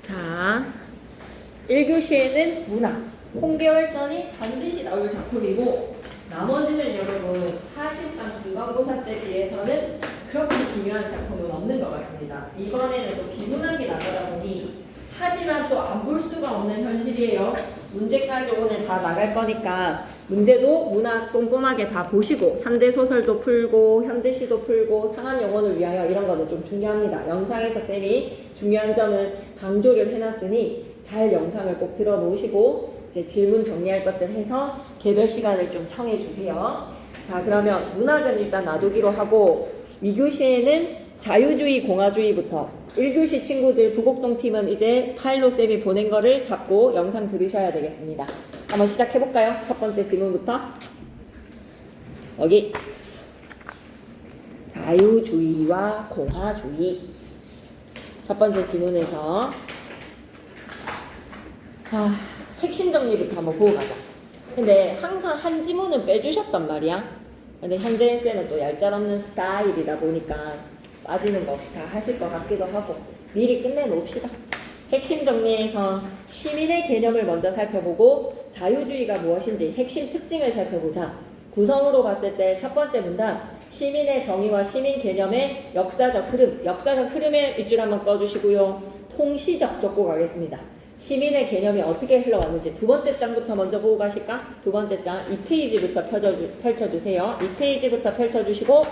자, 1교시에는 문학, 홍계월전이 반드시 나올 작품이고 나머지는 여러분 사실상 중간고사 때 비해서는 그렇게 중요한 작품은 없는 것 같습니다. 이번에는 또 비문학이 나가다 보니 하지만 또 안 볼 수가 없는 현실이에요. 문제까지 오늘 다 나갈 거니까 문제도 문학 꼼꼼하게 다 보시고 현대소설도 풀고 현대시도 풀고 상한영혼을 위하여 이런 거는 좀 중요합니다. 영상에서 쌤이 중요한 점은 강조를 해놨으니 잘 영상을 꼭 들어 놓으시고 이제 질문 정리할 것들 해서 개별 시간을 좀 청해 주세요. 자, 그러면 문학은 일단 놔두기로 하고 2교시에는 자유주의 공화주의부터 1교시 친구들 부곡동 팀은 이제 파일로 쌤이 보낸 거를 잡고 영상 들으셔야 되겠습니다. 한번 시작해볼까요? 첫 번째 질문부터. 여기 자유주의와 공화주의. 첫 번째 질문에서 핵심 정리부터 한번 보고 가자. 근데 항상 한 지문은 빼주셨단 말이야. 근데 현재쌤은 또 얄짤없는 스타일이다 보니까 빠지는 거 없이 다 하실 것 같기도 하고 미리 끝내놓읍시다. 핵심 정리에서 시민의 개념을 먼저 살펴보고 자유주의가 무엇인지 핵심 특징을 살펴보자. 구성으로 봤을 때 첫 번째 문단 시민의 정의와 시민 개념의 역사적 흐름, 역사적 흐름의 윗줄 한번 꺼주시고요. 통시적 적고 가겠습니다. 시민의 개념이 어떻게 흘러왔는지 두 번째 장부터 먼저 보고 가실까? 두 번째 장 2페이지부터 펼쳐주세요. 2페이지부터 펼쳐주시고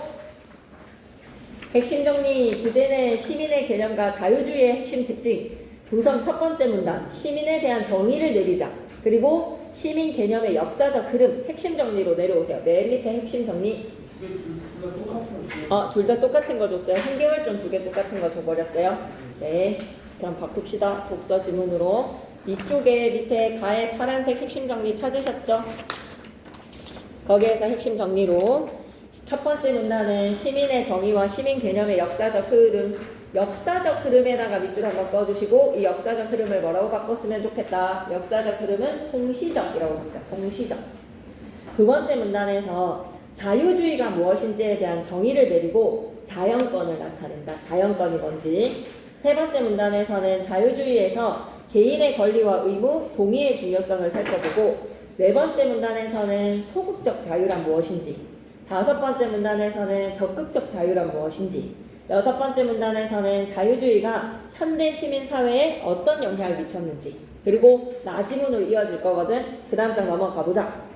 핵심 정리 주제는 시민의 개념과 자유주의의 핵심 특징. 구성 첫 번째 문단 시민에 대한 정의를 내리자. 그리고 시민 개념의 역사적 흐름 핵심 정리로 내려오세요. 맨 밑에 핵심 정리. 둘 다 똑같은 거 줬어요. 한계월전 두 개 똑같은 거 줘버렸어요. 네, 그럼 바꿉시다. 독서 지문으로. 이쪽에 밑에 가의 파란색 핵심 정리 찾으셨죠? 거기에서 핵심 정리로 첫 번째 문단은 시민의 정의와 시민 개념의 역사적 흐름. 역사적 흐름에다가 밑줄 한번 꺼주시고 이 역사적 흐름을 뭐라고 바꿨으면 좋겠다. 역사적 흐름은 통시적이라고 적자. 통시적. 두 번째 문단에서 자유주의가 무엇인지에 대한 정의를 내리고 자연권을 나타낸다. 자연권이 뭔지. 세 번째 문단에서는 자유주의에서 개인의 권리와 의무, 동의의 중요성을 살펴보고 네 번째 문단에서는 소극적 자유란 무엇인지, 다섯 번째 문단에서는 적극적 자유란 무엇인지, 여섯 번째 문단에서는 자유주의가 현대 시민사회에 어떤 영향을 미쳤는지, 그리고 나지문으로 이어질 거거든. 그 다음 장 넘어가 보자.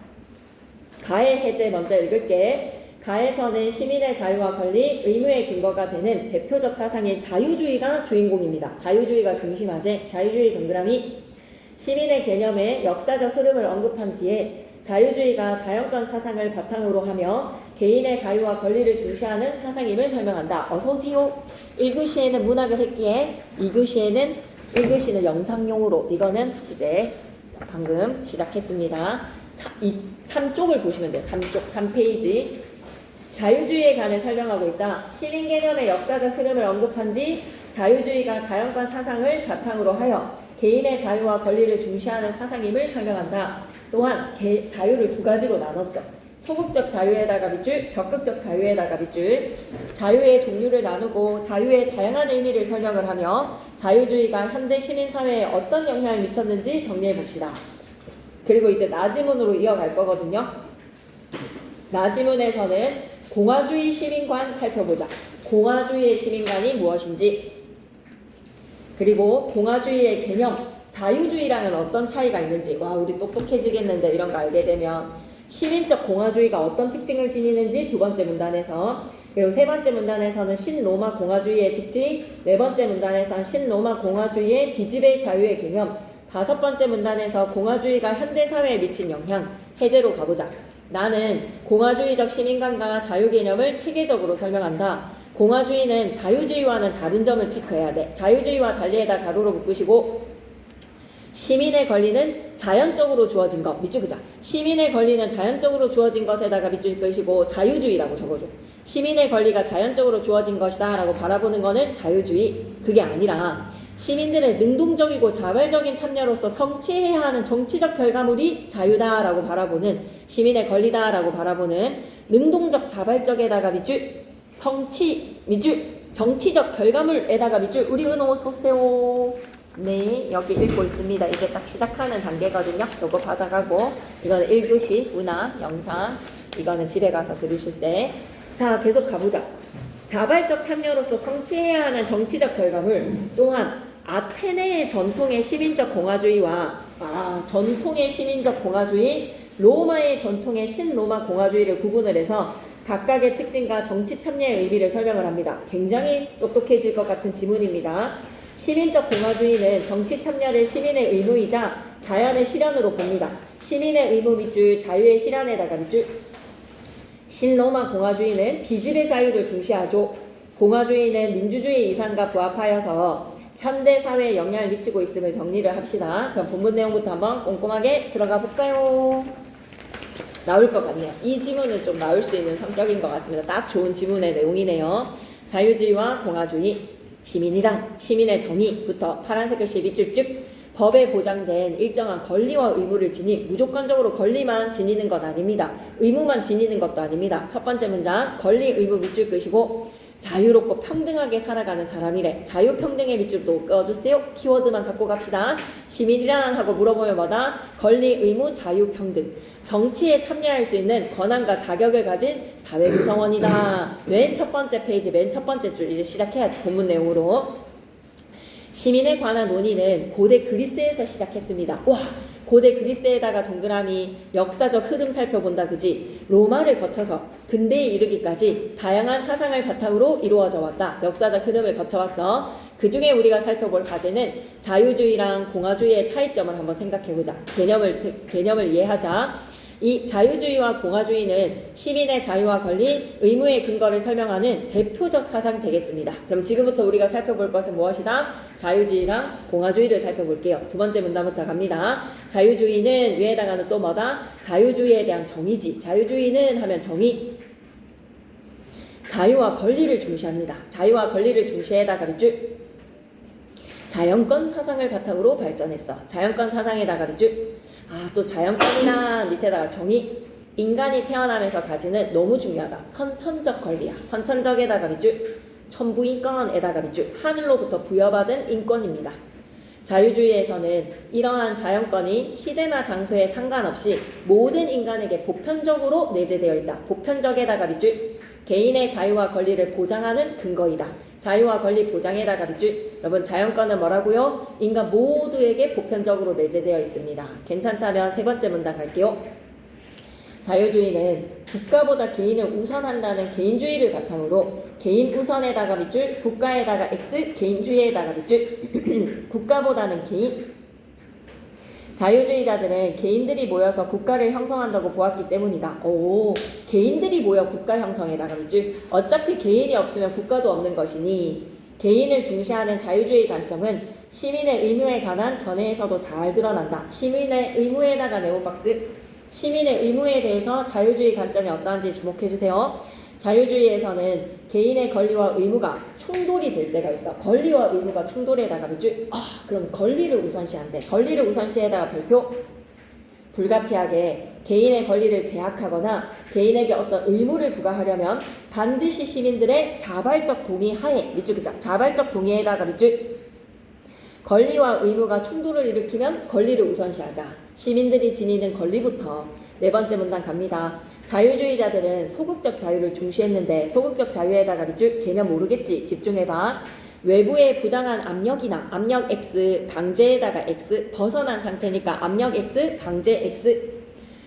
가해 해제 먼저 읽을게. 가에서는 시민의 자유와 권리, 의무의 근거가 되는 대표적 사상인 자유주의가 주인공입니다. 자유주의가 중심하지. 자유주의 동그라미. 시민의 개념의 역사적 흐름을 언급한 뒤에 자유주의가 자연권 사상을 바탕으로 하며 개인의 자유와 권리를 중시하는 사상임을 설명한다. 어서오세요. 1교시에는 문학을 했기에 2교시에는 1교시는 영상용으로 이거는 이제 방금 시작했습니다. 3쪽을 보시면 돼요. 3쪽, 3페이지. 자유주의에 관해 설명하고 있다. 시민 개념의 역사적 흐름을 언급한 뒤 자유주의가 자연권 사상을 바탕으로 하여 개인의 자유와 권리를 중시하는 사상임을 설명한다. 또한 자유를 두 가지로 나눴어. 소극적 자유에다가 밑줄, 적극적 자유에다가 밑줄. 자유의 종류를 나누고 자유의 다양한 의미를 설명을 하며 자유주의가 현대 시민사회에 어떤 영향을 미쳤는지 정리해봅시다. 그리고 이제 나지문으로 이어갈 거거든요. 나지문에서는 공화주의 시민관 살펴보자. 공화주의의 시민관이 무엇인지, 그리고 공화주의의 개념, 자유주의랑은 어떤 차이가 있는지. 와, 우리 똑똑해지겠는데 이런 거 알게 되면. 시민적 공화주의가 어떤 특징을 지니는지 두 번째 문단에서. 그리고 세 번째 문단에서는 신로마 공화주의의 특징, 네 번째 문단에서는 신로마 공화주의의 기지배 자유의 개념, 다섯 번째 문단에서 공화주의가 현대사회에 미친 영향, 해제로 가보자. 나는 공화주의적 시민관과 자유 개념을 체계적으로 설명한다. 공화주의는 자유주의와는 다른 점을 체크해야 돼. 자유주의와 달리에다 가로로 묶으시고 시민의 권리는 자연적으로 주어진 것. 밑줄 그자. 시민의 권리는 자연적으로 주어진 것에다가 밑줄 끄시고 자유주의라고 적어줘. 시민의 권리가 자연적으로 주어진 것이다 라고 바라보는 거는 자유주의. 그게 아니라 시민들의 능동적이고 자발적인 참여로서 성취해야 하는 정치적 결과물이 자유다라고 바라보는, 시민의 권리다라고 바라보는 능동적 자발적에다가 밑줄, 성취 밑줄, 정치적 결과물에다가 밑줄. 우리 은호 서세요. 네, 여기 읽고 있습니다. 이제 딱 시작하는 단계거든요. 요거 받아가고, 이거는 1교시 문화, 영상, 이거는 집에 가서 들으실 때. 자, 계속 가보자. 자발적 참여로서 성취해야 하는 정치적 결과물 또한 아테네의 전통의 시민적 공화주의와 전통의 시민적 공화주의, 로마의 전통의 신로마 공화주의를 구분을 해서 각각의 특징과 정치 참여의 의미를 설명을 합니다. 굉장히 똑똑해질 것 같은 지문입니다. 시민적 공화주의는 정치 참여를 시민의 의무이자 자연의 실현으로 봅니다. 시민의 의무 밑줄 자유의 실현에다가 밑줄. 신로마 공화주의는 비질의 자유를 중시하죠. 공화주의는 민주주의 이상과 부합하여서 현대 사회에 영향을 미치고 있음을 정리를 합시다. 그럼 본문 내용부터 한번 꼼꼼하게 들어가 볼까요? 나올 것 같네요. 이 지문은 좀 나올 수 있는 성격인 것 같습니다. 딱 좋은 지문의 내용이네요. 자유주의와 공화주의, 시민이란 시민의 정의부터 파란색 글씨 밑줄 쭉 법에 보장된 일정한 권리와 의무를 지니 무조건적으로 권리만 지니는 것 아닙니다. 의무만 지니는 것도 아닙니다. 첫 번째 문장 권리 의무 밑줄 끄시고 자유롭고 평등하게 살아가는 사람이래. 자유평등의 밑줄도 꺼주세요. 키워드만 갖고 갑시다. 시민이란 하고 물어보면 뭐다? 권리, 의무, 자유평등. 정치에 참여할 수 있는 권한과 자격을 가진 사회 구성원이다. 맨 첫 번째 페이지, 맨 첫 번째 줄 이제 시작해야지. 본문 내용으로. 시민에 관한 논의는 고대 그리스에서 시작했습니다. 와! 고대 그리스에다가 동그라미 역사적 흐름 살펴본다 그지? 로마를 거쳐서 근대에 이르기까지 다양한 사상을 바탕으로 이루어져 왔다. 역사적 흐름을 거쳐왔어. 그 중에 우리가 살펴볼 과제는 자유주의랑 공화주의의 차이점을 한번 생각해보자. 개념을 이해하자. 이 자유주의와 공화주의는 시민의 자유와 권리, 의무의 근거를 설명하는 대표적 사상 되겠습니다. 그럼 지금부터 우리가 살펴볼 것은 무엇이다? 자유주의랑 공화주의를 살펴볼게요. 두 번째 문단부터 갑니다. 자유주의는 위에다가는 또 뭐다? 자유주의에 대한 정의지. 자유주의는 하면 정의. 자유와 권리를 중시합니다. 자유와 권리를 중시에다가 밑줄. 자연권 사상을 바탕으로 발전했어. 자연권 사상에다가 밑줄. 또 자연권이란 밑에다가 정의. 인간이 태어나면서 가지는 너무 중요하다. 선천적 권리야. 선천적에다가 밑줄. 천부인권에다가 밑줄. 하늘로부터 부여받은 인권입니다. 자유주의에서는 이러한 자연권이 시대나 장소에 상관없이 모든 인간에게 보편적으로 내재되어 있다. 보편적에다가 밑줄. 개인의 자유와 권리를 보장하는 근거이다. 자유와 권리 보장에다가 밑줄. 여러분 자연권은 뭐라고요? 인간 모두에게 보편적으로 내재되어 있습니다. 괜찮다면 세 번째 문단 갈게요. 자유주의는 국가보다 개인을 우선한다는 개인주의를 바탕으로 개인 우선에다가 밑줄, 국가에다가 X, 개인주의에다가 밑줄. 국가보다는 개인. 자유주의자들은 개인들이 모여서 국가를 형성한다고 보았기 때문이다. 개인들이 모여 국가 형성에다가 밑줄. 어차피 개인이 없으면 국가도 없는 것이니 개인을 중시하는 자유주의 관점은 시민의 의무에 관한 견해에서도 잘 드러난다. 시민의 의무에다가 네모박스. 시민의 의무에 대해서 자유주의 관점이 어떠한지 주목해주세요. 자유주의에서는 개인의 권리와 의무가 충돌이 될 때가 있어. 권리와 의무가 충돌에다가 밑줄. 그럼 권리를 우선시한대. 권리를 우선시에다가 별표. 불가피하게 개인의 권리를 제약하거나 개인에게 어떤 의무를 부과하려면 반드시 시민들의 자발적 동의 하에 밑줄 그자. 자발적 동의에다가 밑줄. 권리와 의무가 충돌을 일으키면 권리를 우선시하자. 시민들이 지니는 권리부터. 네 번째 문단 갑니다. 자유주의자들은 소극적 자유를 중시했는데 소극적 자유에다가 밑줄. 개념 모르겠지? 집중해봐. 외부의 부당한 압력이나 압력 X, 강제에다가 X, 벗어난 상태니까 압력 X, 강제 X.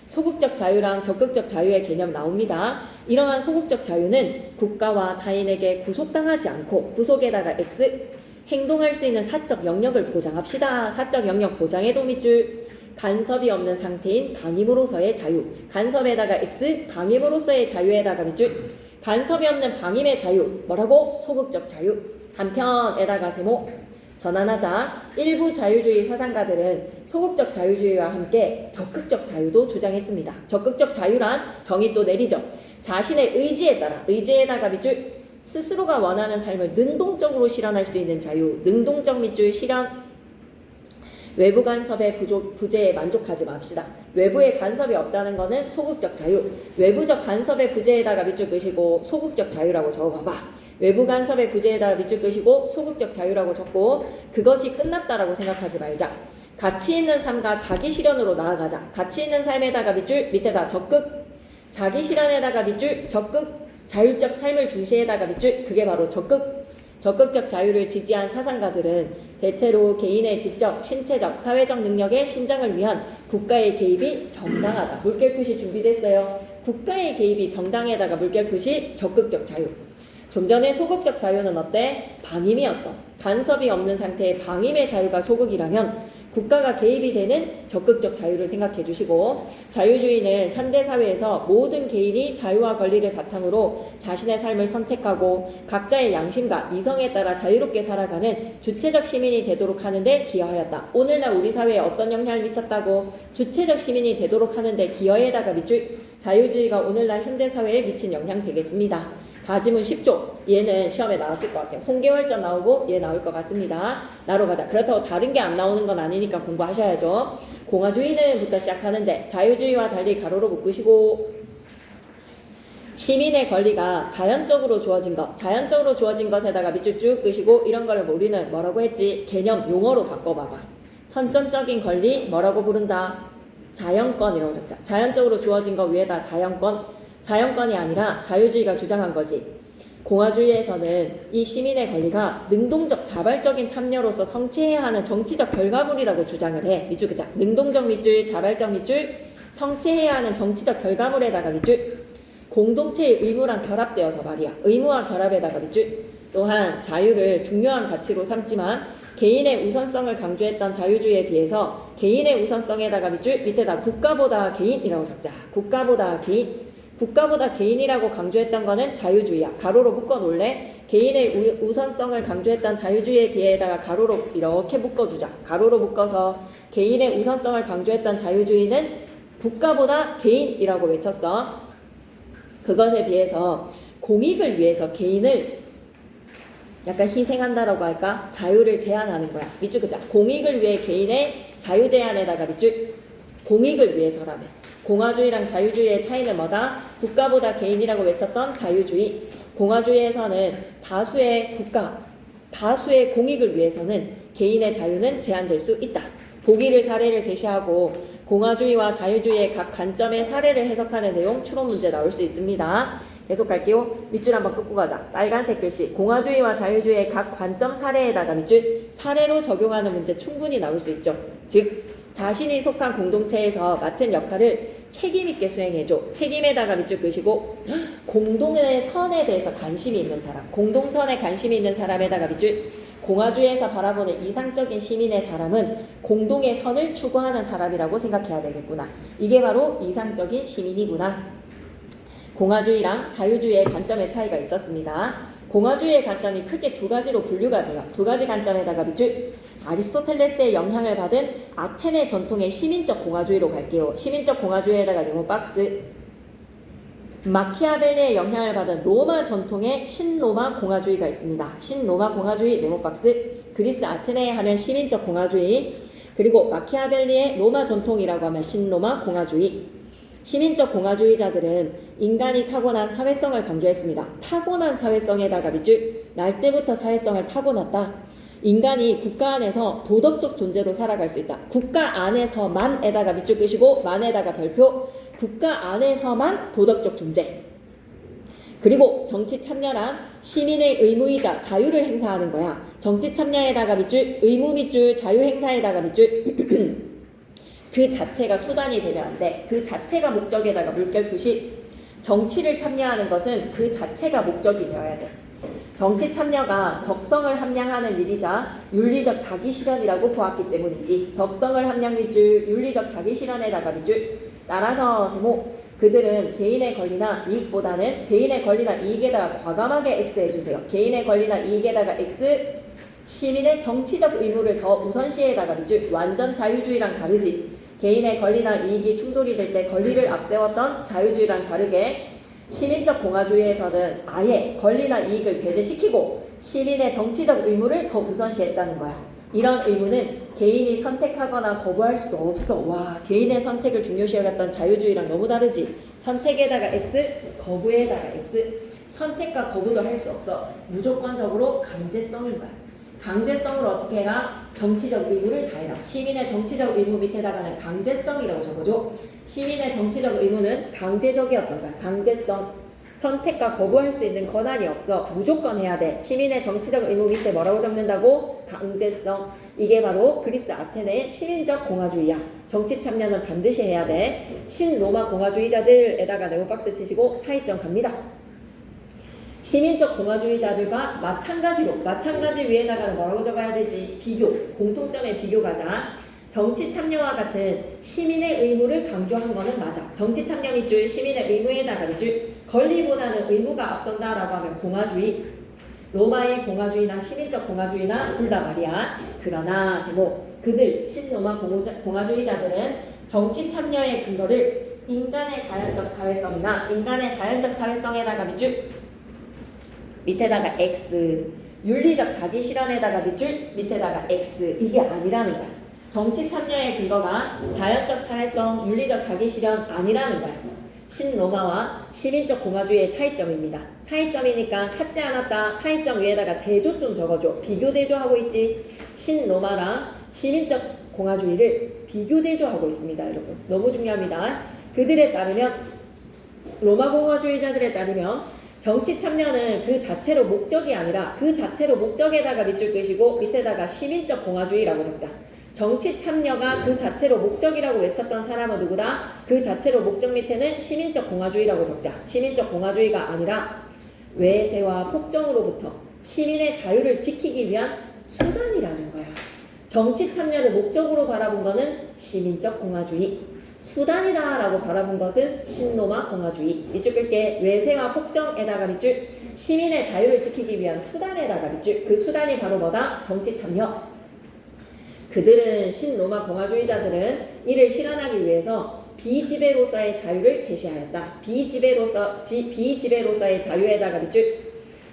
소극적 자유랑 적극적 자유의 개념 나옵니다. 이러한 소극적 자유는 국가와 타인에게 구속당하지 않고 구속에다가 X, 행동할 수 있는 사적 영역을 보장합시다. 사적 영역 보장에도 밑줄. 간섭이 없는 상태인 방임으로서의 자유. 간섭에다가 X, 방임으로서의 자유에다가 밑줄. 간섭이 없는 방임의 자유. 뭐라고? 소극적 자유. 한편에다가 세모. 전환하자. 일부 자유주의 사상가들은 소극적 자유주의와 함께 적극적 자유도 주장했습니다. 적극적 자유란 정의 또 내리죠. 자신의 의지에 따라. 의지에다가 밑줄. 스스로가 원하는 삶을 능동적으로 실현할 수 있는 자유. 능동적 밑줄 실현. 외부 간섭의 부재에 만족하지 맙시다. 외부의 간섭이 없다는 것은 소극적 자유. 외부적 간섭의 부재에다가 밑줄 끄시고 소극적 자유라고 적어봐봐. 외부 간섭의 부재에다가 밑줄 끄시고 소극적 자유라고 적고 그것이 끝났다라고 생각하지 말자. 가치 있는 삶과 자기 실현으로 나아가자. 가치 있는 삶에다가 밑줄 밑에다 적극 자기 실현에다가 밑줄 적극 자율적 삶을 중시에다가 밑줄 그게 바로 적극적 자유를 지지한 사상가들은 대체로 개인의 지적, 신체적, 사회적 능력의 신장을 위한 국가의 개입이 정당하다. 물결 표시 준비됐어요. 국가의 개입이 정당에다가 물결 표시 적극적 자유. 좀 전에 소극적 자유는 어때? 방임이었어. 간섭이 없는 상태의 방임의 자유가 소극이라면 국가가 개입이 되는 적극적 자유를 생각해 주시고 자유주의는 현대사회에서 모든 개인이 자유와 권리를 바탕으로 자신의 삶을 선택하고 각자의 양심과 이성에 따라 자유롭게 살아가는 주체적 시민이 되도록 하는 데 기여하였다. 오늘날 우리 사회에 어떤 영향을 미쳤다고? 주체적 시민이 되도록 하는 데 기여에다가 밑줄 자유주의가 오늘날 현대사회에 미친 영향 되겠습니다. 다짐은 10조. 얘는 시험에 나왔을 것 같아요. 홍계월전 나오고 얘 나올 것 같습니다. 나로 가자. 그렇다고 다른 게 안 나오는 건 아니니까 공부하셔야죠. 공화주의는부터 시작하는데 자유주의와 달리 가로로 묶으시고 시민의 권리가 자연적으로 주어진 것. 자연적으로 주어진 것에다가 밑줄 쭉 끄시고 이런 거를 우리는 뭐라고 했지? 개념 용어로 바꿔봐봐. 선천적인 권리 뭐라고 부른다? 자연권이라고 적자. 자연적으로 주어진 것 위에다 자연권. 자연권이 아니라 자유주의가 주장한 거지. 공화주의에서는 이 시민의 권리가 능동적 자발적인 참여로서 성취해야 하는 정치적 결과물이라고 주장을 해. 밑줄 그자. 능동적 밑줄, 자발적 밑줄, 성취해야 하는 정치적 결과물에다가 밑줄. 공동체의 의무랑 결합되어서 말이야. 의무와 결합에다가 밑줄. 또한 자유를 중요한 가치로 삼지만 개인의 우선성을 강조했던 자유주의에 비해서 개인의 우선성에다가 밑줄 밑에다 국가보다 개인이라고 적자. 국가보다 개인. 국가보다 개인이라고 강조했던 거는 자유주의야. 가로로 묶어 놓을래? 개인의 우선성을 강조했던 자유주의에 비해다가 가로로 이렇게 묶어주자. 가로로 묶어서 개인의 우선성을 강조했던 자유주의는 국가보다 개인이라고 외쳤어. 그것에 비해서 공익을 위해서 개인을 약간 희생한다라고 할까? 자유를 제한하는 거야. 밑줄 그자. 공익을 위해 개인의 자유 제한에다가 밑줄 공익을 위해서라면. 공화주의랑 자유주의의 차이는 뭐다? 국가보다 개인이라고 외쳤던 자유주의. 공화주의에서는 다수의 국가, 다수의 공익을 위해서는 개인의 자유는 제한될 수 있다. 보기를 사례를 제시하고 공화주의와 자유주의의 각 관점의 사례를 해석하는 내용 추론 문제 나올 수 있습니다. 계속 갈게요. 밑줄 한번 끄고 가자. 빨간색 글씨. 공화주의와 자유주의의 각 관점 사례에다가 밑줄 사례로 적용하는 문제 충분히 나올 수 있죠. 즉 자신이 속한 공동체에서 맡은 역할을 책임있게 수행해줘. 책임에다가 밑줄 끄시고 공동의 선에 대해서 관심이 있는 사람. 공동선에 관심이 있는 사람에다가 밑줄 공화주의에서 바라보는 이상적인 시민의 사람은 공동의 선을 추구하는 사람이라고 생각해야 되겠구나. 이게 바로 이상적인 시민이구나. 공화주의랑 자유주의의 관점의 차이가 있었습니다. 공화주의의 관점이 크게 두 가지로 분류가 돼요. 두 가지 관점에다가 밑줄 아리스토텔레스의 영향을 받은 아테네 전통의 시민적 공화주의로 갈게요. 시민적 공화주의에다가 네모 박스. 마키아벨리의 영향을 받은 로마 전통의 신로마 공화주의가 있습니다. 신로마 공화주의 네모 박스. 그리스 아테네에 하면 시민적 공화주의. 그리고 마키아벨리의 로마 전통이라고 하면 신로마 공화주의. 시민적 공화주의자들은 인간이 타고난 사회성을 강조했습니다. 타고난 사회성에다가 밑줄 날 때부터 사회성을 타고났다. 인간이 국가 안에서 도덕적 존재로 살아갈 수 있다. 국가 안에서만에다가 밑줄 끄시고 만에다가 별표 국가 안에서만 도덕적 존재. 그리고 정치 참여란 시민의 의무이자 자유를 행사하는 거야. 정치 참여에다가 밑줄 의무 밑줄 자유 행사에다가 밑줄 그 자체가 수단이 되면 안 돼. 그 자체가 목적에다가 물결 표시. 정치를 참여하는 것은 그 자체가 목적이 되어야 돼. 정치 참여가 덕성을 함양하는 일이자 윤리적 자기실현이라고 보았기 때문이지. 덕성을 함양 밑줄 윤리적 자기실현에다가 밑줄 따라서 세모 그들은 개인의 권리나 이익보다는 개인의 권리나 이익에다가 과감하게 X 해주세요. 개인의 권리나 이익에다가 X 시민의 정치적 의무를 더 우선시에다가 밑줄 완전 자유주의랑 다르지. 개인의 권리나 이익이 충돌이 될 때 권리를 앞세웠던 자유주의랑 다르게 시민적 공화주의에서는 아예 권리나 이익을 배제시키고 시민의 정치적 의무를 더 우선시했다는 거야. 이런 의무는 개인이 선택하거나 거부할 수도 없어. 와, 개인의 선택을 중요시 여겼던 자유주의랑 너무 다르지. 선택에다가 X, 거부에다가 X. 선택과 거부도 할 수 없어. 무조건적으로 강제성인 거야. 강제성으로 어떻게 해라? 정치적 의무를 다해라. 시민의 정치적 의무 밑에다가는 강제성이라고 적어줘. 시민의 정치적 의무는 강제적이었던 거야. 강제성. 선택과 거부할 수 있는 권한이 없어. 무조건 해야 돼. 시민의 정치적 의무 밑에 뭐라고 적는다고? 강제성. 이게 바로 그리스 아테네의 시민적 공화주의야. 정치 참여는 반드시 해야 돼. 신로마 공화주의자들에다가 네모박스 치시고 차이점 갑니다. 시민적 공화주의자들과 마찬가지로 마찬가지 위에다가는 뭐라고 적어야 되지? 비교. 공통점의 비교 가자. 정치 참여와 같은 시민의 의무를 강조한 거는 맞아. 정치 참여 밑줄 시민의 의무에다가 밑줄 권리보다는 의무가 앞선다라고 하면 공화주의. 로마의 공화주의나 시민적 공화주의나 둘 다 말이야. 그러나 세모 그들 신로마 공화주의자들은 정치 참여의 근거를 인간의 자연적 사회성이나 인간의 자연적 사회성에다가 밑줄 밑에다가 X 윤리적 자기 실현에다가 밑줄 밑에다가 X 이게 아니라는 거야. 정치 참여의 근거가 자연적 사회성, 윤리적 자기 실현 아니라는 거야. 신로마와 시민적 공화주의의 차이점입니다. 차이점이니까 찾지 않았다. 차이점 위에다가 대조 좀 적어줘. 비교 대조하고 있지. 신로마랑 시민적 공화주의를 비교 대조하고 있습니다. 여러분 너무 중요합니다. 그들에 따르면 로마 공화주의자들에 따르면 정치 참여는 그 자체로 목적이 아니라 그 자체로 목적에다가 밑줄 끄시고 밑에다가 시민적 공화주의라고 적자. 정치 참여가 그 자체로 목적이라고 외쳤던 사람은 누구다? 그 자체로 목적 밑에는 시민적 공화주의라고 적자. 시민적 공화주의가 아니라 외세와 폭정으로부터 시민의 자유를 지키기 위한 수단이라는 거야. 정치 참여를 목적으로 바라본 거는 시민적 공화주의. 수단이다라고 바라본 것은 신로마 공화주의. 밑줄 끌게. 외세와 폭정에다가 밑줄 시민의 자유를 지키기 위한 수단에다가 밑줄. 그 수단이 바로 뭐다? 정치 참여. 그들은 신로마 공화주의자들은 이를 실현하기 위해서 비지배로서의 자유를 제시하였다. 비지배로서의 자유에다가 밑줄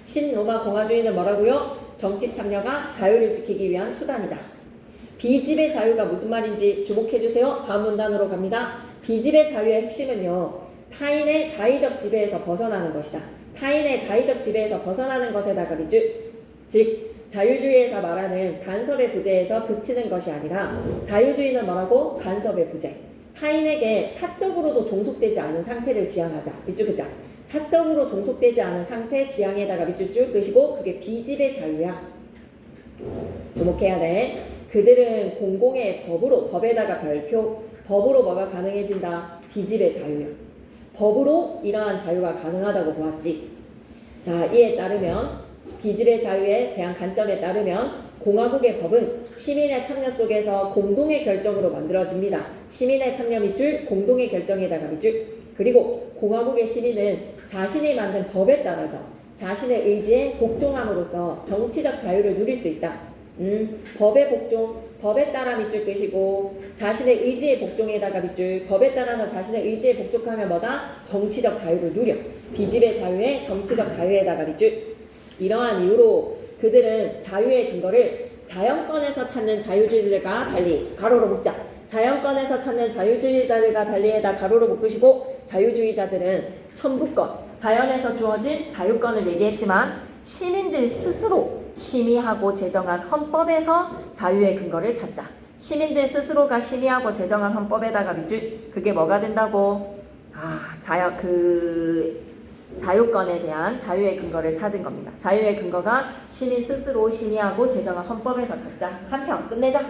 신로마 공화주의는 뭐라고요? 정치 참여가 자유를 지키기 위한 수단이다. 비지배 자유가 무슨 말인지 주목해주세요. 다음 문단으로 갑니다. 비지배 자유의 핵심은요. 타인의 자의적 지배에서 벗어나는 것이다. 타인의 자의적 지배에서 벗어나는 것에다가 밑줄 즉 자유주의에서 말하는 간섭의 부재에서 그치는 것이 아니라 자유주의는 뭐라고? 간섭의 부재. 타인에게 사적으로도 종속되지 않은 상태를 지향하자. 밑줄 긋자. 사적으로 종속되지 않은 상태 지향에다가 밑줄 쭉 끄시고 그게 비지배 자유야. 주목해야 돼. 그들은 공공의 법으로 법에다가 별표 법으로 뭐가 가능해진다? 비지배 자유야. 법으로 이러한 자유가 가능하다고 보았지. 자, 이에 따르면 비지배 자유에 대한 관점에 따르면 공화국의 법은 시민의 참여 속에서 공동의 결정으로 만들어집니다. 시민의 참여 밑줄 공동의 결정에다가 밑줄 그리고 공화국의 시민은 자신이 만든 법에 따라서 자신의 의지에 복종함으로써 정치적 자유를 누릴 수 있다. 법에 복종, 법에 따라 밑줄 끄시고 자신의 의지에 복종에다가 밑줄 법에 따라서 자신의 의지에 복종하면 뭐다? 정치적 자유를 누려. 비지배 자유에 정치적 자유에다가 밑줄 이러한 이유로 그들은 자유의 근거를 자연권에서 찾는 자유주의자들과 달리 가로로 묶자. 자연권에서 찾는 자유주의자들과 달리에다 가로로 묶으시고 자유주의자들은 천부권, 자연에서 주어진 자유권을 얘기했지만 시민들 스스로 심의하고 제정한 헌법에서 자유의 근거를 찾자. 시민들 스스로가 심의하고 제정한 헌법에다가 밑줄 그게 뭐가 된다고? 자유권에 대한 자유의 근거를 찾은 겁니다. 자유의 근거가 시민 스스로 심의하고 제정한 헌법에서 찾자. 한편 끝내자.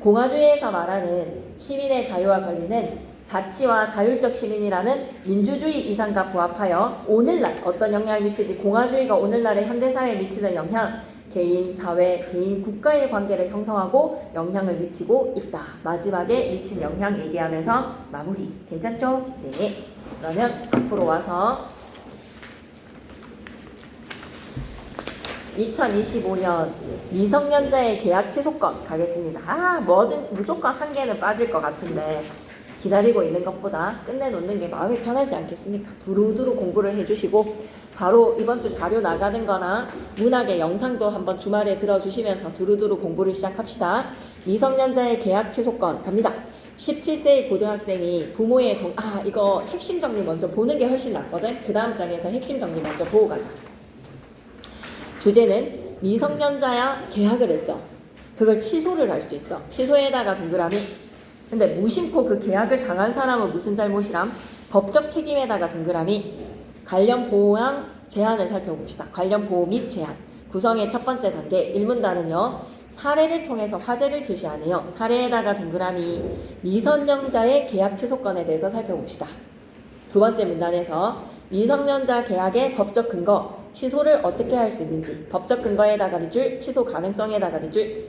공화주의에서 말하는 시민의 자유와 권리는 자치와 자율적 시민이라는 민주주의 이상과 부합하여 오늘날 어떤 영향을 미치지? 공화주의가 오늘날의 현대사회에 미치는 영향, 개인, 사회, 개인, 국가의 관계를 형성하고 영향을 미치고 있다. 마지막에 미친 영향 얘기하면서 마무리. 괜찮죠? 네. 그러면 앞으로 와서 2025년 미성년자의 계약 취소권 가겠습니다. 뭐든 무조건 한 개는 빠질 것 같은데 기다리고 있는 것보다 끝내놓는 게 마음이 편하지 않겠습니까? 두루두루 공부를 해주시고 바로 이번 주 자료 나가는 거나 문학의 영상도 한번 주말에 들어주시면서 두루두루 공부를 시작합시다. 미성년자의 계약 취소권 갑니다. 17세의 고등학생이 부모의 이거 핵심 정리 먼저 보는 게 훨씬 낫거든. 그 다음 장에서 핵심 정리 먼저 보고 가자. 주제는 미성년자야 계약을 했어. 그걸 취소를 할 수 있어. 취소에다가 동그라미. 근데 무심코 그 계약을 당한 사람은 무슨 잘못이람? 법적 책임에다가 동그라미. 관련 보호랑 제한을 살펴봅시다. 관련 보호 및 제한. 구성의 첫 번째 단계. 일문단은요. 사례를 통해서 화제를 제시하네요. 사례에다가 동그라미. 미성년자의 계약 취소권에 대해서 살펴봅시다. 두 번째 문단에서 미성년자 계약의 법적 근거, 취소를 어떻게 할 수 있는지, 법적 근거에다가 밑줄, 취소 가능성에다가 밑줄,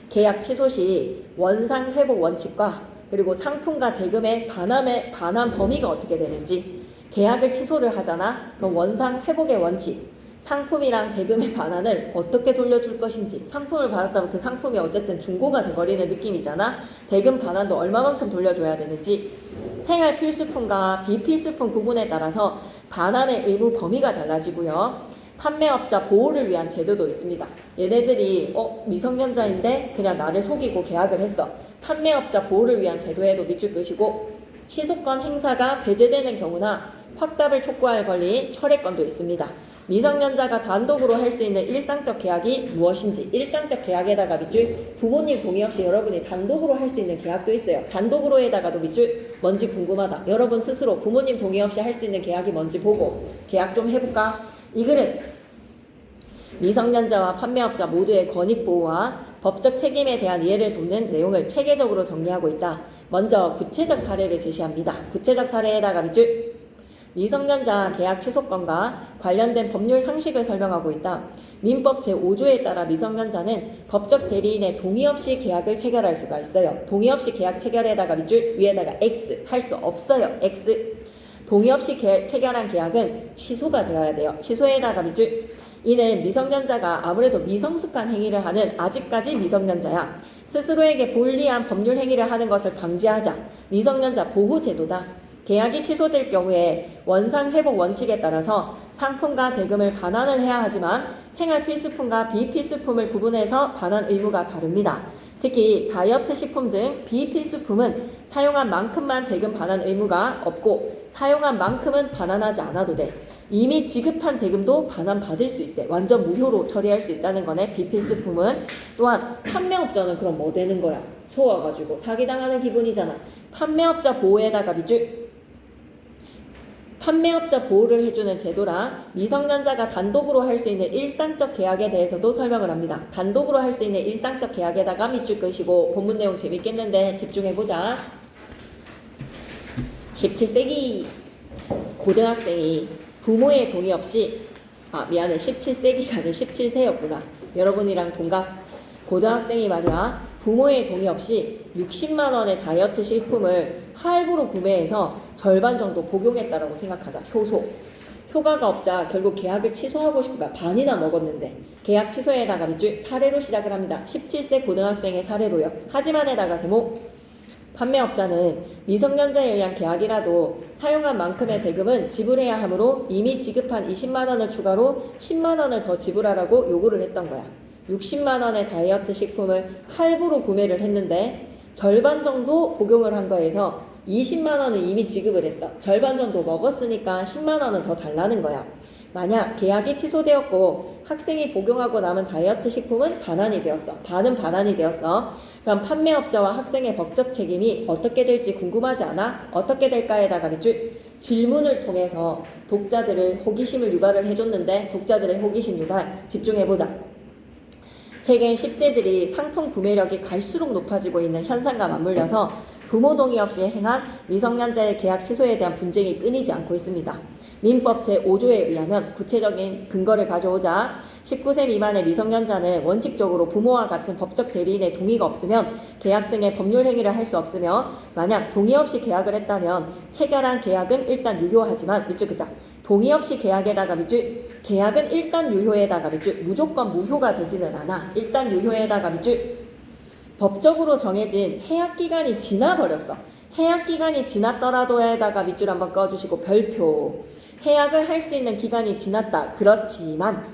계약 취소 시 원상 회복 원칙과 그리고 상품과 대금의 반환 범위가 어떻게 되는지, 계약을 취소를 하잖아. 그럼 원상 회복의 원칙, 상품이랑 대금의 반환을 어떻게 돌려줄 것인지, 상품을 받았다면 그 상품이 어쨌든 중고가 돼버리는 느낌이잖아. 대금 반환도 얼마만큼 돌려줘야 되는지, 생활 필수품과 비필수품 구분에 따라서 반환의 의무 범위가 달라지고요. 판매업자 보호를 위한 제도도 있습니다. 얘네들이 미성년자인데 그냥 나를 속이고 계약을 했어. 판매업자 보호를 위한 제도에도 밑줄 끄시고, 취소권 행사가 배제되는 경우나 확답을 촉구할 권리인 철회권도 있습니다. 미성년자가 단독으로 할 수 있는 일상적 계약이 무엇인지, 일상적 계약에다가 밑줄, 부모님 동의 없이 여러분이 단독으로 할 수 있는 계약도 있어요. 단독으로에다가도 밑줄, 뭔지 궁금하다. 여러분 스스로 부모님 동의 없이 할 수 있는 계약이 뭔지 보고 계약 좀 해볼까? 이 글은 미성년자와 판매업자 모두의 권익보호와 법적 책임에 대한 이해를 돕는 내용을 체계적으로 정리하고 있다. 먼저 구체적 사례를 제시합니다. 구체적 사례에다가 밑줄, 미성년자 계약 취소권과 관련된 법률 상식을 설명하고 있다. 민법 제5조에 따라 미성년자는 법적 대리인의 동의 없이 계약을 체결할 수가 있어요. 동의 없이 계약 체결에다가 밑줄, 위에다가 X, 할 수 없어요. X. 동의 없이 체결한 계약은 취소가 되어야 돼요. 취소에다가 밑줄. 이는 미성년자가 아무래도 미성숙한 행위를 하는 아직까지 미성년자야. 스스로에게 불리한 법률 행위를 하는 것을 방지하자. 미성년자 보호제도다. 계약이 취소될 경우에 원상 회복 원칙에 따라서 상품과 대금을 반환을 해야 하지만 생활 필수품과 비필수품을 구분해서 반환 의무가 다릅니다. 특히 다이어트 식품 등 비필수품은 사용한 만큼만 대금 반환 의무가 없고 사용한 만큼은 반환하지 않아도 돼. 이미 지급한 대금도 반환받을 수 있대. 완전 무효로 처리할 수 있다는 거네. 비필수품은. 또한 판매업자는 그럼 뭐 되는 거야? 속아가지고 사기당하는 기분이잖아. 판매업자 보호에다가 밑줄, 판매업자 보호를 해주는 제도라 미성년자가 단독으로 할 수 있는 일상적 계약에 대해서도 설명을 합니다. 단독으로 할 수 있는 일상적 계약에다가 밑줄 끄시고 본문 내용 재밌겠는데 집중해보자. 17세기 고등학생이 부모의 동의 없이 17세기가 아니라 17세였구나. 여러분이랑 동갑. 고등학생이 말이야 부모의 동의 없이 60만 원의 다이어트 식품을 할부로 구매해서 절반 정도 복용했다라고 생각하자. 효과가 없자 결국 계약을 취소하고 싶은가. 반이나 먹었는데 계약 취소에다가 밑줄, 사례로 시작을 합니다. 17세 고등학생의 사례로요. 하지만에다가 세모, 판매업자는 미성년자에 의한 계약이라도 사용한 만큼의 대금은 지불해야 하므로 이미 지급한 20만 원을 추가로 10만 원을 더 지불하라고 요구를 했던 거야. 60만 원의 다이어트 식품을 할부로 구매를 했는데 절반 정도 복용을 한 거에서 20만 원은 이미 지급을 했어. 절반 정도 먹었으니까 10만 원은 더 달라는 거야. 만약 계약이 취소되었고 학생이 복용하고 남은 다이어트 식품은 반환이 되었어. 반은 반환이 되었어. 그럼 판매업자와 학생의 법적 책임이 어떻게 될지 궁금하지 않아? 어떻게 될까에다가 밑줄, 질문을 통해서 독자들을 호기심을 유발을 해줬는데 독자들의 호기심 유발 집중해보자. 최근 10대들이 상품 구매력이 갈수록 높아지고 있는 현상과 맞물려서 부모 동의 없이 행한 미성년자의 계약 취소에 대한 분쟁이 끊이지 않고 있습니다. 민법 제5조에 의하면 구체적인 근거를 가져오자 19세 미만의 미성년자는 원칙적으로 부모와 같은 법적 대리인의 동의가 없으면 계약 등의 법률 행위를 할 수 없으며 만약 동의 없이 계약을 했다면 체결한 계약은 일단 유효하지만 밑줄 그자 동의 없이 계약에다가 밑줄 계약은 일단 유효에다가 밑줄 무조건 무효가 되지는 않아. 일단 유효에다가 밑줄 법적으로 정해진 해약기간이 지나버렸어. 해약기간이 지났더라도에다가 밑줄 한번 꺼주시고 별표. 해약을 할 수 있는 기간이 지났다. 그렇지만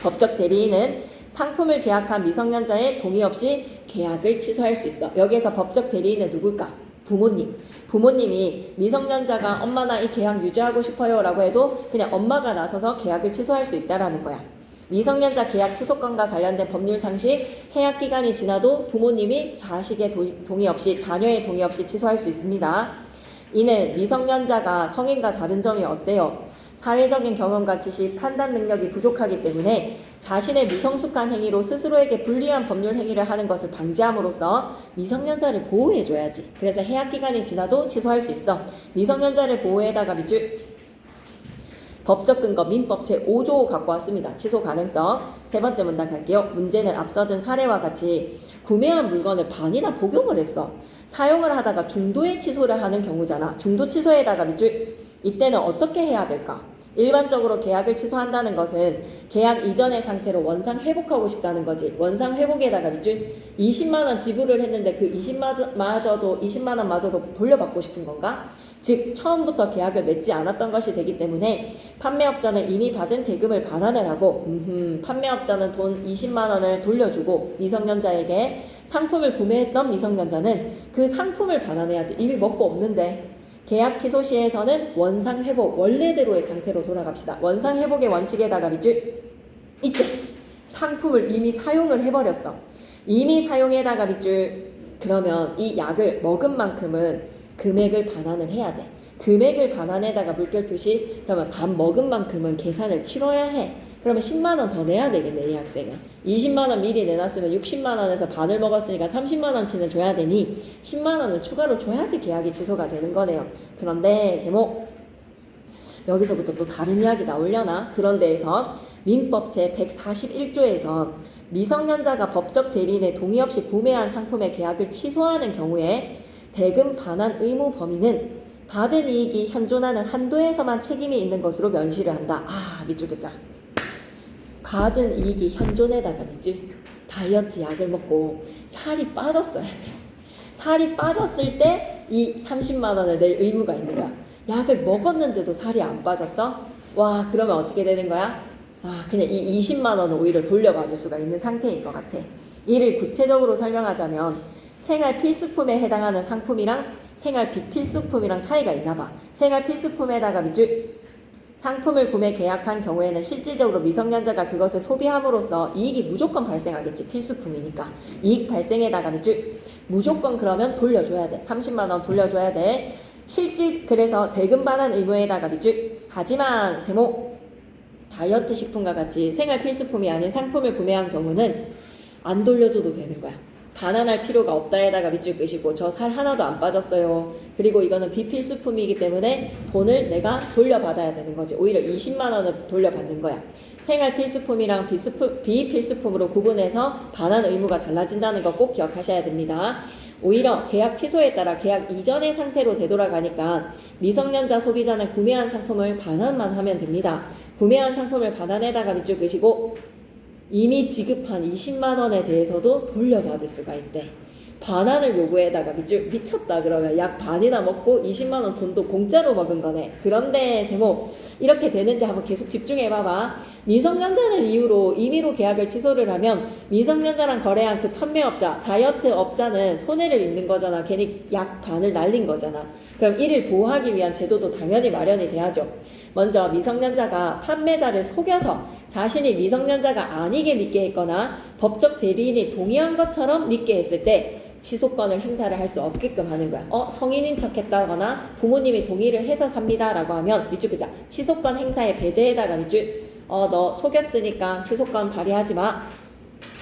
법적 대리인은 상품을 계약한 미성년자의 동의 없이 계약을 취소할 수 있어. 여기에서 법적 대리인은 누굴까? 부모님. 부모님이 미성년자가 엄마 나 이 계약 유지하고 싶어요 라고 해도 그냥 엄마가 나서서 계약을 취소할 수 있다라는 거야. 미성년자 계약 취소권과 관련된 법률 상식, 해약 기간이 지나도 부모님이 자식의 동의 없이, 자녀의 동의 없이 취소할 수 있습니다. 이는 미성년자가 성인과 다른 점이 어때요? 사회적인 경험과 지식, 판단 능력이 부족하기 때문에 자신의 미성숙한 행위로 스스로에게 불리한 법률 행위를 하는 것을 방지함으로써 미성년자를 보호해줘야지. 그래서 해약 기간이 지나도 취소할 수 있어. 미성년자를 보호해다가 밑줄 법적 근거 민법 제5조 갖고 왔습니다. 취소 가능성. 세 번째 문단 갈게요. 문제는 앞서 든 사례와 같이 구매한 물건을 반이나 복용을 했어. 사용을 하다가 중도에 취소를 하는 경우잖아. 중도 취소에다가 밑줄 이때는 어떻게 해야 될까? 일반적으로 계약을 취소한다는 것은 계약 이전의 상태로 원상 회복하고 싶다는 거지. 원상 회복에다가 밑줄 20만원 지불을 했는데 그 20만원 마저도 돌려받고 싶은 건가? 즉 처음부터 계약을 맺지 않았던 것이 되기 때문에 판매업자는 이미 받은 대금을 반환을 하고 판매업자는 돈 20만원을 돌려주고 미성년자에게 상품을 구매했던 미성년자는 그 상품을 반환해야지. 이미 먹고 없는데. 계약 취소 시에서는 원상 회복, 원래대로의 상태로 돌아갑시다. 원상 회복의 원칙에다가 밑줄 이때 상품을 이미 사용을 해버렸어. 이미 사용에다가 밑줄 그러면 이 약을 먹은 만큼은 금액을 반환을 해야 돼. 금액을 반환에다가 물결 표시 그러면 밥 먹은 만큼은 계산을 치러야 해. 그러면 10만원 더 내야 되겠네. 이 학생은 20만원 미리 내놨으면 60만원에서 반을 먹었으니까 30만원치는 줘야 되니 10만원을 추가로 줘야지 계약이 취소가 되는 거네요. 그런데 제목 여기서부터 또 다른 이야기 나오려나? 그런 데에서 민법 제141조에서 미성년자가 법적 대리인의 동의 없이 구매한 상품의 계약을 취소하는 경우에 대금 반환 의무 범위는 받은 이익이 현존하는 한도에서만 책임이 있는 것으로 면시를 한다. 아 미치겠자. 받은 이익이 현존에다가 밑줄 다이어트 약을 먹고 살이 빠졌어야 돼. 살이 빠졌을 때 이 30만원을 낼 의무가 있는 거야. 약을 먹었는데도 살이 안 빠졌어? 와 그러면 어떻게 되는 거야? 아 그냥 이 20만원을 오히려 돌려받을 수가 있는 상태인 것 같아. 이를 구체적으로 설명하자면 생활 필수품에 해당하는 상품이랑 생활 비필수품이랑 차이가 있나 봐. 생활 필수품에다가 밑줄 상품을 구매 계약한 경우에는 실질적으로 미성년자가 그것을 소비함으로써 이익이 무조건 발생하겠지. 필수품이니까. 이익 발생에다가 밑줄 무조건 그러면 돌려줘야 돼. 30만원 돌려줘야 돼. 그래서 대금 반환 의무에다가 밑줄 하지만 세모 다이어트 식품과 같이 생활 필수품이 아닌 상품을 구매한 경우는 안 돌려줘도 되는 거야. 반환할 필요가 없다에다가 밑줄 끄시고 저 살 하나도 안 빠졌어요. 그리고 이거는 비필수품이기 때문에 돈을 내가 돌려받아야 되는 거지. 오히려 20만원을 돌려받는 거야. 생활 필수품이랑 비필수품으로 구분해서 반환 의무가 달라진다는 거 꼭 기억하셔야 됩니다. 오히려 계약 취소에 따라 계약 이전의 상태로 되돌아가니까 미성년자 소비자는 구매한 상품을 반환만 하면 됩니다. 구매한 상품을 반환에다가 밑줄 끄시고 이미 지급한 20만원에 대해서도 돌려받을 수가 있대. 반환을 요구해다가 미쳤다 그러면 약 반이나 먹고 20만원 돈도 공짜로 먹은 거네. 그런데 제목 이렇게 되는지 한번 계속 집중해봐봐. 미성년자를 이유로 임의로 계약을 취소를 하면 미성년자랑 거래한 그 판매업자, 다이어트 업자는 손해를 입는 거잖아. 괜히 약 반을 날린 거잖아. 그럼 이를 보호하기 위한 제도도 당연히 마련이 돼야죠. 먼저 미성년자가 판매자를 속여서 자신이 미성년자가 아니게 믿게 했거나 법적 대리인이 동의한 것처럼 믿게 했을 때 취소권을 행사를 할 수 없게끔 하는 거야. 성인인 척 했다거나 부모님이 동의를 해서 삽니다 라고 하면 밑줄 그자 취소권 행사에 배제에다가 밑줄 너 속였으니까 취소권 발휘하지 마.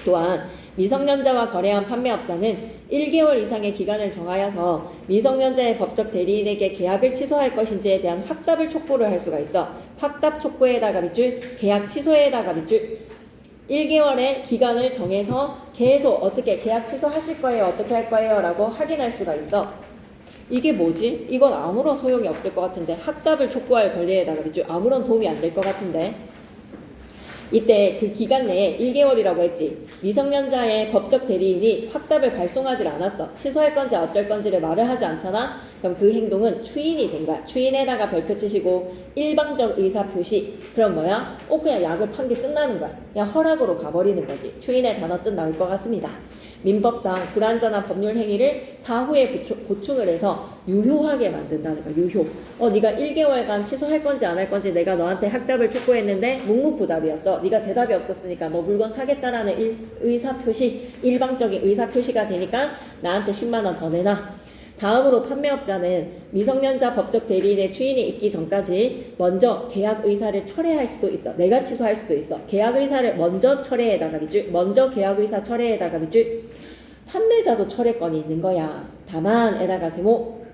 또한 미성년자와 거래한 판매업자는 1개월 이상의 기간을 정하여서 미성년자의 법적 대리인에게 계약을 취소할 것인지에 대한 확답을 촉구를 할 수가 있어. 확답 촉구에다가 밑줄 계약 취소에다가 밑줄 1개월의 기간을 정해서 계속 어떻게 계약 취소하실 거예요? 어떻게 할 거예요? 라고 확인할 수가 있어. 이게 뭐지? 이건 아무런 소용이 없을 것 같은데. 확답을 촉구할 권리에다가 밑줄 아무런 도움이 안 될 것 같은데. 이때 그 기간 내에 1개월이라고 했지. 미성년자의 법적 대리인이 확답을 발송하지 않았어. 취소할 건지 어쩔 건지를 말을 하지 않잖아. 그럼 그 행동은 추인이 된 거야. 추인에다가 별표 치시고 일방적 의사표시. 그럼 뭐야? 그냥 약을 판 게 끝나는 거야. 그냥 허락으로 가버리는 거지. 추인의 단어 뜻 나올 것 같습니다. 민법상 불완전한 법률 행위를 사후에 보충을 해서 유효하게 만든다는 거야. 유효. 네가 1개월간 취소할 건지 안 할 건지 내가 너한테 확답을 촉구했는데 묵묵부답이었어. 네가 대답이 없었으니까 너 물건 사겠다라는 의사표시, 일방적인 의사표시가 되니까 나한테 10만 원 더 내놔. 다음으로 판매업자는 미성년자 법적 대리인의 추인이 있기 전까지 먼저 계약 의사를 철회할 수도 있어. 내가 취소할 수도 있어. 계약 의사를 먼저 철회에다가 밑줄. 먼저 계약 의사 철회에다가 밑줄. 판매자도 철회권이 있는 거야. 다만에다가 세모.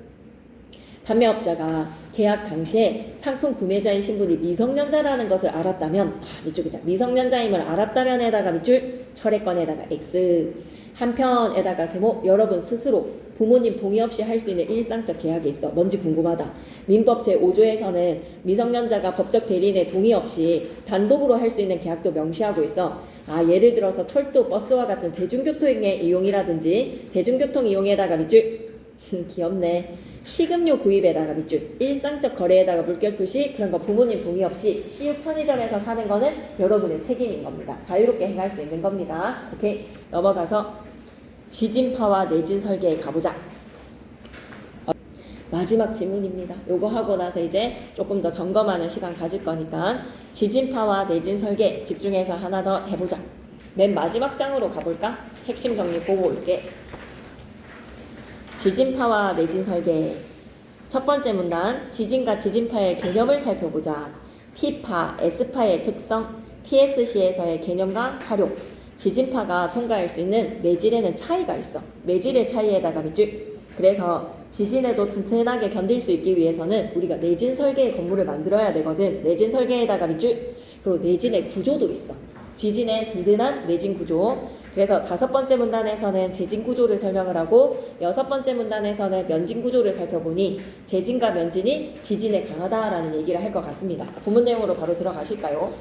판매업자가 계약 당시에 상품 구매자인 신분이 미성년자라는 것을 알았다면, 이쪽이자 미성년자임을 알았다면에다가 밑줄. 철회권에다가 X. 한편에다가 세모. 여러분 스스로 부모님 동의 없이 할 수 있는 일상적 계약이 있어. 뭔지 궁금하다. 민법 제5조에서는 미성년자가 법적 대리인의 동의 없이 단독으로 할 수 있는 계약도 명시하고 있어. 예를 들어서 철도, 버스와 같은 대중교통의 이용이라든지 대중교통 이용에다가 밑줄. 귀엽네. 식음료 구입에다가 밑줄. 일상적 거래에다가 물결 표시. 그런 거 부모님 동의 없이 CU 편의점에서 사는 거는 여러분의 책임인 겁니다. 자유롭게 행할 수 있는 겁니다. 오케이. 넘어가서 지진파와 내진 설계에 가보자. 마지막 지문입니다. 요거 하고 나서 이제 조금 더 점검하는 시간 가질 거니까 지진파와 내진 설계 집중해서 하나 더 해보자. 맨 마지막 장으로 가볼까? 핵심 정리 보고 올게. 지진파와 내진 설계. 첫 번째 문단, 지진과 지진파의 개념을 살펴보자. P파, S파의 특성, PSC에서의 개념과 활용. 지진파가 통과할 수 있는 매질에는 차이가 있어. 매질의 차이에다가 밑줄. 그래서 지진에도 튼튼하게 견딜 수 있기 위해서는 우리가 내진 설계의 건물을 만들어야 되거든. 내진 설계에다가 밑줄. 그리고 내진의 구조도 있어. 지진의 든든한 내진 구조. 그래서 5번째 문단에서는 재진 구조를 설명을 하고 6번째 문단에서는 면진 구조를 살펴보니 재진과 면진이 지진에 강하다라는 얘기를 할 것 같습니다. 본문 내용으로 바로 들어가실까요?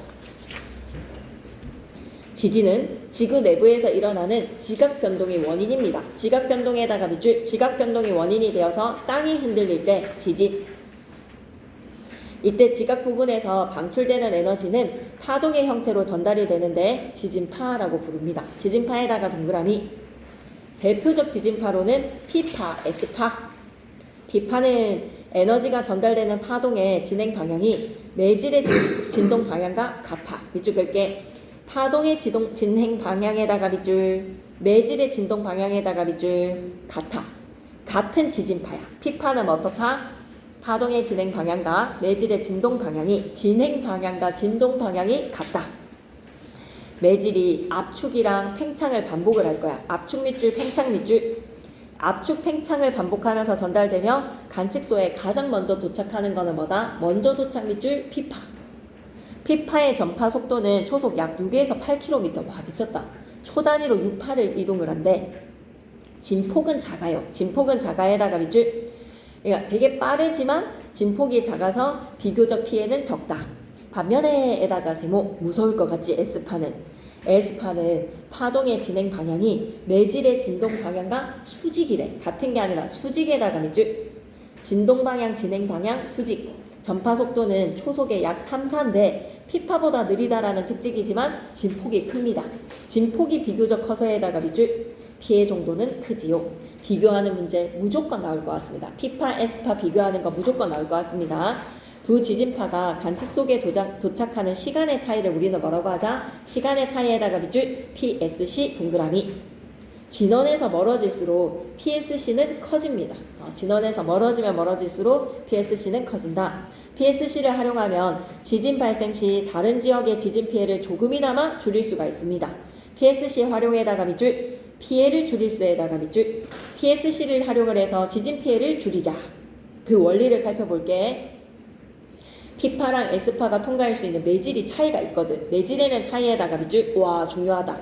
지진은 지구 내부에서 일어나는 지각 변동이 원인입니다. 지각 변동에다가 밑줄. 지각 변동이 원인이 되어서 땅이 흔들릴 때 지진. 이때 지각 부분에서 방출되는 에너지는 파동의 형태로 전달이 되는데 지진파라고 부릅니다. 지진파에다가 동그라미. 대표적 지진파로는 P파, S파. P파는 에너지가 전달되는 파동의 진행 방향이 매질의 진동 방향과 같아. 밑줄 긁게. 파동의 진행 방향에다가 밑줄. 매질의 진동 방향에다가 밑줄. 같아. 같은 지진파야. P파는 어떻다? 파동의 진행 방향과 매질의 진동 방향이 진행 방향과 진동 방향이 같다. 매질이 압축이랑 팽창을 반복을 할 거야. 압축 밑줄, 팽창 밑줄. 압축, 팽창을 반복하면서 전달되며 관측소에 가장 먼저 도착하는 거는 뭐다? 먼저 도착 밑줄, P파. P파의 전파 속도는 초속 약 6에서 8km. 와, 미쳤다. 초 단위로 6파를 이동을 한대. 진폭은 작아요. 진폭은 작아에다가 밑줄. 그러니까 되게 빠르지만 진폭이 작아서 비교적 피해는 적다. 반면에다가 세모. 무서울 것 같지? S파는. S파는 파동의 진행 방향이 매질의 진동 방향과 수직이래. 같은 게 아니라 수직에다가 밑줄. 진동 방향, 진행 방향, 수직. 전파 속도는 초속의 약 3, 4인데 P파보다 느리다라는 특징이지만 진폭이 큽니다. 진폭이 비교적 커서에다가 밑줄. 피해 정도는 크지요. 비교하는 문제 무조건 나올 것 같습니다. P파, S파 비교하는 거 무조건 나올 것 같습니다. 두 지진파가 관측 속에 도착하는 시간의 차이를 우리는 뭐라고 하자? 시간의 차이에다가 밑줄 PSC 동그라미. 진원에서 멀어질수록 PSC는 커집니다. 진원에서 멀어지면 멀어질수록 PSC는 커진다. PSC를 활용하면 지진 발생 시 다른 지역의 지진 피해를 조금이나마 줄일 수가 있습니다. PSC 활용에다가 밑줄. 피해를 줄일 수에다가 밑줄. PSC를 활용을 해서 지진 피해를 줄이자. 그 원리를 살펴볼게. P파랑 S파가 통과할 수 있는 매질이 차이가 있거든. 매질에는 차이에다가 밑줄. 와, 중요하다.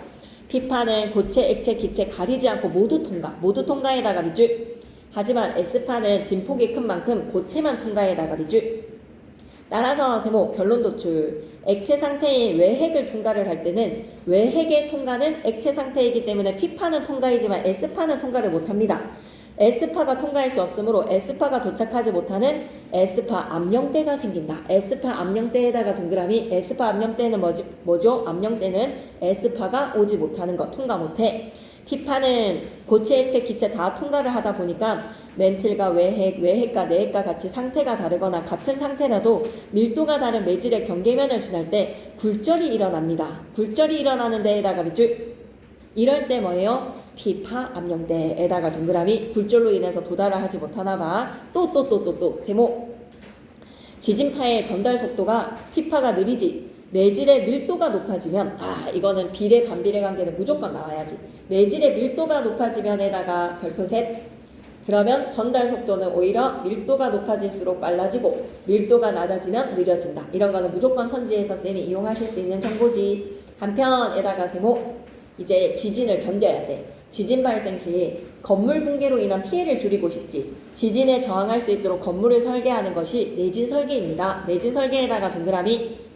P파는 고체, 액체, 기체 가리지 않고 모두 통과. 모두 통과에다가 밑줄. 하지만 S파는 진폭이 큰 만큼 고체만 통과에다가 밑줄. 따라서 세모 결론 도출. 액체 상태인 외핵을 통과를 할 때는 외핵의 통과는 액체 상태이기 때문에 P파는 통과이지만 S파는 통과를 못합니다. S파가 통과할 수 없으므로 S파가 도착하지 못하는 S파 암령대가 생긴다. S파 암령대에다가 동그라미. S파 암령대는 뭐죠? 암령대는 S파가 오지 못하는 것, 통과 못해. P파는 고체, 액체, 기체 다 통과를 하다 보니까 멘틀과 외핵, 외핵과 내핵과 같이 상태가 다르거나 같은 상태라도 밀도가 다른 매질의 경계면을 지날 때 굴절이 일어납니다. 굴절이 일어나는 데에다가 밑줄. 이럴 때 뭐예요? P파 암령대에다가 동그라미. 굴절로 인해서 도달을 하지 못하나 봐. 또 세모. 지진파의 전달 속도가 P파가 느리지. 매질의 밀도가 높아지면 이거는 비례 반비례 관계는 무조건 나와야지. 매질의 밀도가 높아지면에다가 별표 셋. 그러면 전달 속도는 오히려 밀도가 높아질수록 빨라지고 밀도가 낮아지면 느려진다. 이런 거는 무조건 선지에서 쌤이 이용하실 수 있는 정보지. 한편에다가 세모. 이제 지진을 견뎌야 돼. 지진 발생 시 건물 붕괴로 인한 피해를 줄이고 싶지. 지진에 저항할 수 있도록 건물을 설계하는 것이 내진 설계입니다. 내진 설계에다가 동그라미.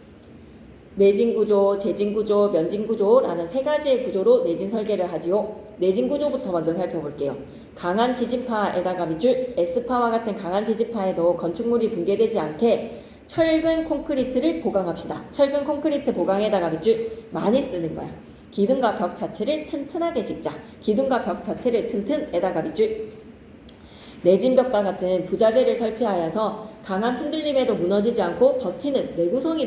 내진 구조, 재진 구조, 면진 구조라는 세 가지의 구조로 내진 설계를 하지요. 내진 구조부터 먼저 살펴볼게요. 강한 지진파에다가 밑줄. S파와 같은 강한 지진파에도 건축물이 붕괴되지 않게 철근 콘크리트를 보강합시다. 철근 콘크리트 보강에다가 밑줄. 많이 쓰는 거야. 기둥과 벽 자체를 튼튼하게 짓자. 기둥과 벽 자체를 튼튼에다가 밑줄. 내진벽과 같은 부자재를 설치하여서 강한 흔들림에도 무너지지 않고 버티는 내구성이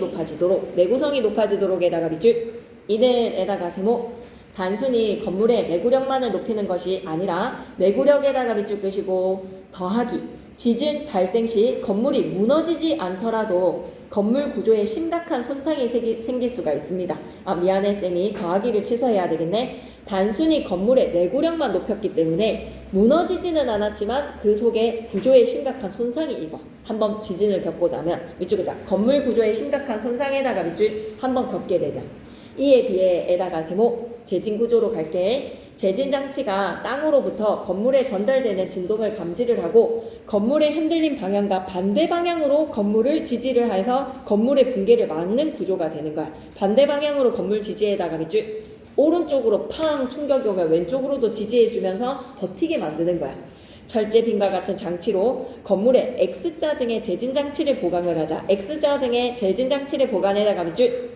높아지도록에다가 밑줄. 이는에다가 세모. 단순히 건물의 내구력만을 높이는 것이 아니라 내구력에다가 밑줄 끄시고 더하기. 지진 발생 시 건물이 무너지지 않더라도 건물 구조에 심각한 손상이 생길 수가 있습니다. 미안해 쌤이 더하기를 취소해야 되겠네. 단순히 건물의 내구력만 높였기 때문에 무너지지는 않았지만 그 속에 구조에 심각한 손상이 입어. 한번 지진을 겪고 나면 이쪽에다 건물 구조에 심각한 손상에다가 밑줄 한번 겪게 되면 이에 비해 에다가 세모. 재진 구조로 갈게. 재진 장치가 땅으로부터 건물에 전달되는 진동을 감지를 하고 건물의 흔들림 방향과 반대 방향으로 건물을 지지를 해서 건물의 붕괴를 막는 구조가 되는 거야. 반대 방향으로 건물 지지에다가 밑줄. 오른쪽으로 팡 충격이 오면 왼쪽으로도 지지해주면서 버티게 만드는 거야. 철제빈과 같은 장치로 건물의 X자 등의 재진 장치를 보강을 하자. X자 등의 재진 장치를 보강에다가 밑줄.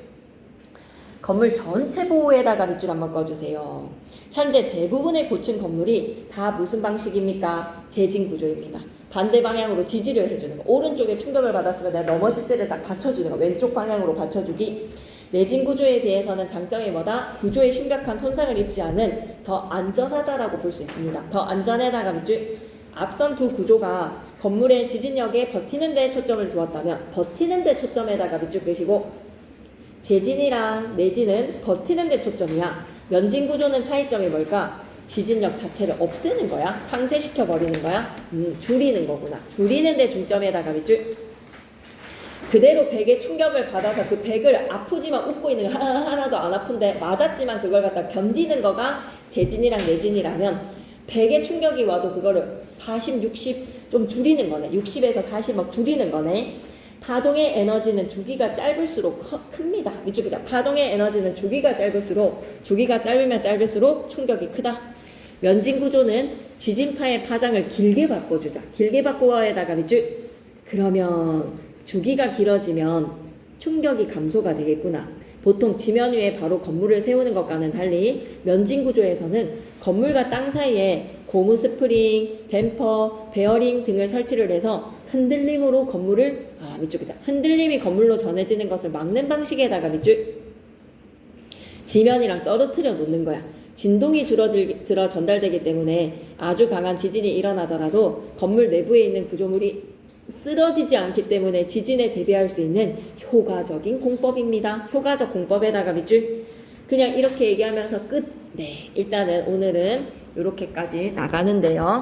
건물 전체 보호에다가 밑줄 한번 꺼주세요. 현재 대부분의 고층 건물이 다 무슨 방식입니까? 재진 구조입니다. 반대 방향으로 지지를 해주는 거. 오른쪽에 충격을 받았으면 내가 넘어질 때를 딱 받쳐주는 거. 왼쪽 방향으로 받쳐주기. 내진 구조에 비해서는 장점이 뭐다? 구조에 심각한 손상을 입지 않은 더 안전하다라고 볼 수 있습니다. 더 안전에다가 밑줄. 앞선 두 구조가 건물의 지진력에 버티는 데 초점을 두었다면 버티는 데 초점에다가 밑줄 끄시고 재진이랑 내진은 버티는 데 초점이야. 면진 구조는 차이점이 뭘까? 지진력 자체를 없애는 거야. 상쇄시켜 버리는 거야. 줄이는 거구나. 줄이는 데 중점에다가 밑줄. 그대로 벽에 충격을 받아서 그 벽을 아프지만 웃고 있는 거 하나도 안 아픈데 맞았지만 그걸 갖다 견디는 거가 재진이랑 내진이라면 벽에 충격이 와도 그거를 40, 60 좀 줄이는 거네. 60에서 40 막 줄이는 거네. 파동의 에너지는 주기가 짧을수록 큽니다. 이쪽이자 파동의 에너지는 주기가 짧으면 짧을수록 충격이 크다. 면진 구조는 지진파의 파장을 길게 바꿔주자. 길게 바꾸어에다가 밑줄. 그러면 주기가 길어지면 충격이 감소가 되겠구나. 보통 지면 위에 바로 건물을 세우는 것과는 달리 면진 구조에서는 건물과 땅 사이에 고무 스프링, 댐퍼, 베어링 등을 설치를 해서 흔들림으로 건물을 밑쪽이다. 흔들림이 건물로 전해지는 것을 막는 방식에다가 밑줄. 지면이랑 떨어뜨려 놓는 거야. 진동이 줄어들어 전달되기 때문에 아주 강한 지진이 일어나더라도 건물 내부에 있는 구조물이 쓰러지지 않기 때문에 지진에 대비할 수 있는 효과적인 공법입니다. 효과적 공법에다가 밑줄. 그냥 이렇게 얘기하면서 끝. 네, 일단은 오늘은 이렇게까지 나가는데요.